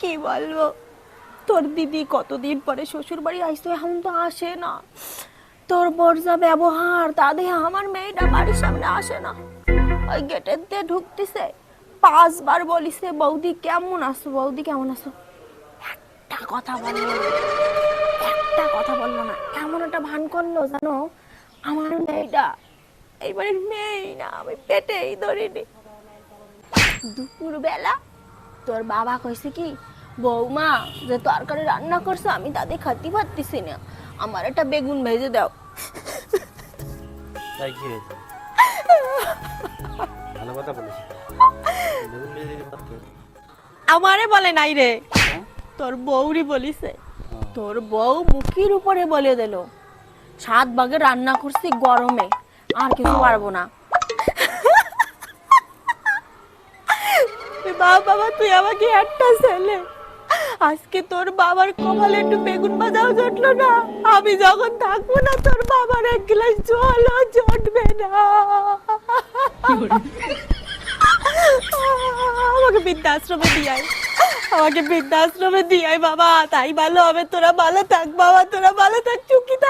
কি বলবো, তোর দিদি কতদিন পরে শ্বশুর বাড়ি আইসো, এখন তো আসে না। তোর বর যা ব্যবহার, তা দেখে আমার মেয়েটা বাড়ির সামনে আসে না। ওই গেটের দিয়ে ঢুকতেছে, 5 বার বলিছে বৌদি কেমন আছো, বৌদি কেমন আছো, একটা কথা বললো না, একটা কথা বললো না। এমন একটা ভান করলো জানো, আমার মেয়েটা এই বাড়ির মেয়েই না, আমি পেটেই ধরিনি। দুপুর বেলা তোর বাবা কইছে কি, বৌমা যে তরকারি রান্না করছো আমি তাদের খাতি পারতেছি না, আমার একটা বেগুন ভেজে দাও। তাই কি হয়েছে? ভালো কথা বলেছি। বেগুন ভেজে দিতে পারতো। আমারে বলে নাই রে, তোর বউরি বলিছে। তোর বউ মুখের উপরে বলে দিল, 7 ভাগে রান্না করছি গরমে, আর কিছু পারবো না। বাবা তুই আমাকে একটা ছেলে, আজকে তোর বাবার কপালে একটু বেগুন ভাজাও জুটলো না, আমি যখন থাকবো না তোর বাবার 1 গ্লাস জলও জুটবে না। আমাকে বৃদ্ধাশ্রমে দিয়াই, আমাকে বৃদ্ধাশ্রমে দিয়াই বাবা, তাই ভালো হবে। তোরা ভালো থাক বাবা, তোরা ভালো থাক, চুকি থাক।